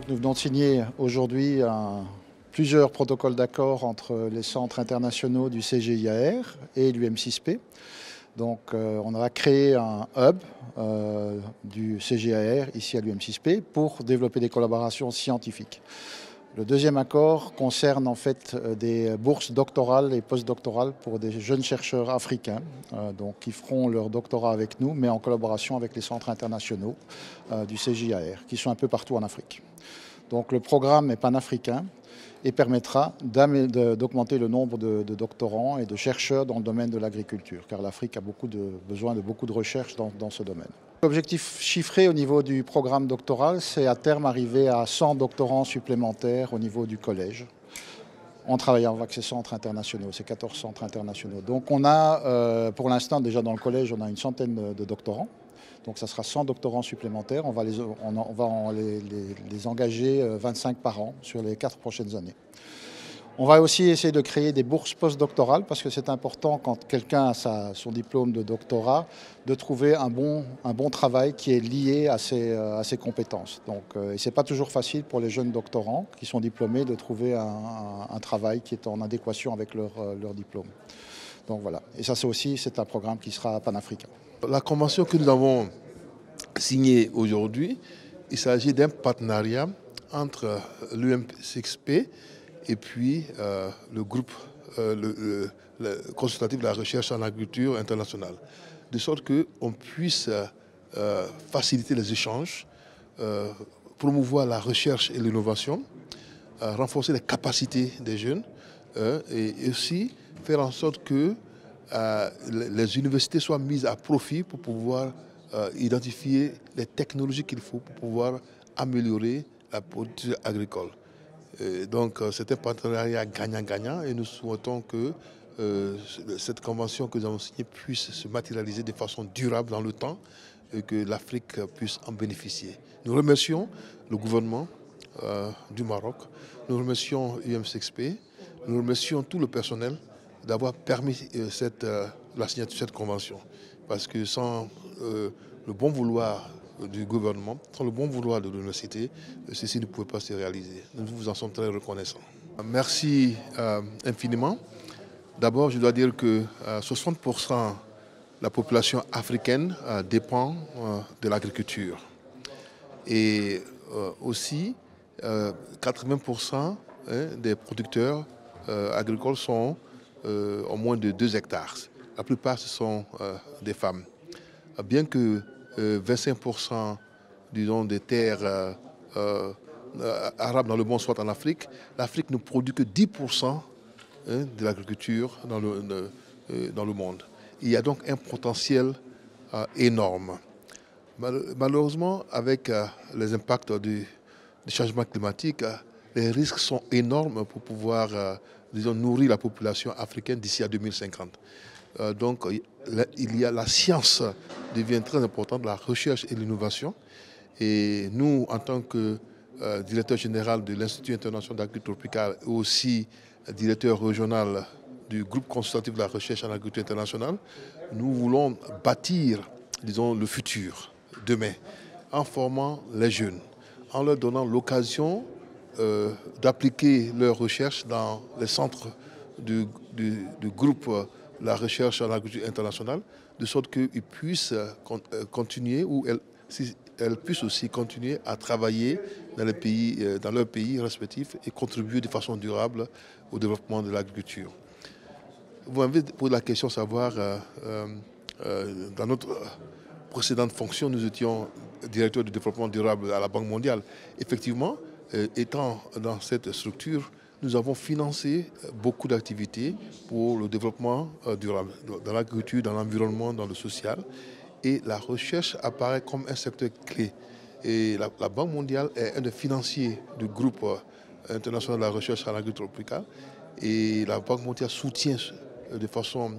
nous venons de signer aujourd'hui plusieurs protocoles d'accord entre les centres internationaux du CGIAR et l'UM6P. Donc on a créé un hub du CGIAR ici à l'UM6P pour développer des collaborations scientifiques. Le deuxième accord concerne en fait des bourses doctorales et postdoctorales pour des jeunes chercheurs africains qui feront leur doctorat avec nous, mais en collaboration avec les centres internationaux du CGIAR, qui sont un peu partout en Afrique. Donc le programme est panafricain et permettra d'augmenter le nombre de doctorants et de chercheurs dans le domaine de l'agriculture, car l'Afrique a besoin de beaucoup de recherche dans ce domaine. L'objectif chiffré au niveau du programme doctoral, c'est à terme arriver à 100 doctorants supplémentaires au niveau du collège, en travaillant avec ces centres internationaux, ces 14 centres internationaux. Donc on a, pour l'instant, déjà dans le collège, on a une centaine de doctorants. Donc ça sera 100 doctorants supplémentaires. On va les engager 25 par an sur les 4 prochaines années. On va aussi essayer de créer des bourses postdoctorales parce que c'est important quand quelqu'un a son diplôme de doctorat de trouver un bon travail qui est lié à ses compétences. Et ce n'est pas toujours facile pour les jeunes doctorants qui sont diplômés de trouver un travail qui est en adéquation avec leur diplôme. Donc voilà. Et ça c'est un programme qui sera panafricain. La convention que nous avons signée aujourd'hui, il s'agit d'un partenariat entre l'UM6P et puis le groupe consultatif de la recherche en agriculture internationale, de sorte qu'on puisse faciliter les échanges, promouvoir la recherche et l'innovation, renforcer les capacités des jeunes et aussi faire en sorte que les universités soient mises à profit pour pouvoir identifier les technologies qu'il faut pour pouvoir améliorer la production agricole. Donc c'est un partenariat gagnant-gagnant et nous souhaitons que cette convention que nous avons signée puisse se matérialiser de façon durable dans le temps et que l'Afrique puisse en bénéficier. Nous remercions le gouvernement du Maroc, nous remercions UM6P, nous remercions tout le personnel d'avoir permis la signature de cette convention. Parce que sans le bon vouloir du gouvernement, sans le bon vouloir de l'université, ceci ne pouvait pas se réaliser. Nous vous en sommes très reconnaissants. Merci infiniment. D'abord, je dois dire que 60% de la population africaine dépend de l'agriculture. Et aussi, 80% des producteurs agricoles sont au moins de 2 hectares. La plupart, ce sont des femmes. Bien que 25% disons, des terres arabes dans le monde soient en Afrique, l'Afrique ne produit que 10% de l'agriculture dans le monde. Il y a donc un potentiel énorme. Malheureusement, avec les impacts du changement climatique, les risques sont énormes pour pouvoir disons, nourrir la population africaine d'ici à 2050. Donc, la science devient très importante, la recherche et l'innovation. Et nous, en tant que directeur général de l'Institut international d'agriculture tropicale et aussi directeur régional du groupe consultatif de la recherche en agriculture internationale, nous voulons bâtir, disons, le futur, demain, en formant les jeunes, en leur donnant l'occasion d'appliquer leurs recherches dans les centres du groupe de la recherche en agriculture internationale, de sorte qu'ils puissent continuer ou elles puissent aussi continuer à travailler dans leurs pays respectifs et contribuer de façon durable au développement de l'agriculture. Vous m'avez posé la question de savoir, dans notre précédente fonction, nous étions directeur du développement durable à la Banque mondiale. Effectivement, étant dans cette structure, nous avons financé beaucoup d'activités pour le développement durable, dans l'agriculture, dans l'environnement, dans le social. Et la recherche apparaît comme un secteur clé. Et la Banque mondiale est un des financiers du groupe international de la recherche en agriculture tropicale. Et la Banque mondiale soutient de façon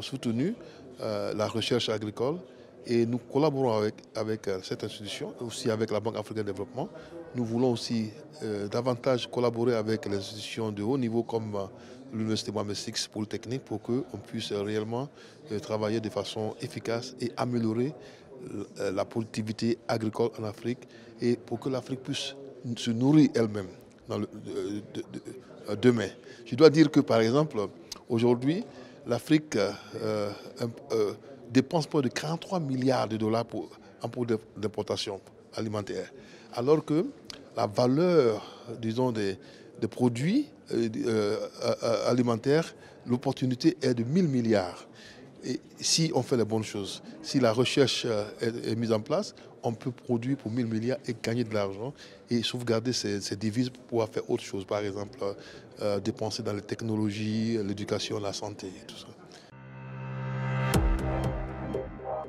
soutenue la recherche agricole. Et nous collaborons avec cette institution, aussi avec la Banque africaine de développement. Nous voulons aussi davantage collaborer avec les institutions de haut niveau comme l'Université Mohamed VI Polytechnique pour qu'on puisse réellement travailler de façon efficace et améliorer la productivité agricole en Afrique et pour que l'Afrique puisse se nourrir elle-même demain. Je dois dire que, par exemple, aujourd'hui, l'Afrique dépense près de 43 milliards de dollars en produits d'importation alimentaire, alors que la valeur, disons, des produits alimentaires, l'opportunité est de 1000 milliards. Et si on fait les bonnes choses, si la recherche est mise en place, on peut produire pour 1000 milliards et gagner de l'argent et sauvegarder ces devises pour pouvoir faire autre chose. Par exemple, dépenser dans les technologies, l'éducation, la santé et tout ça.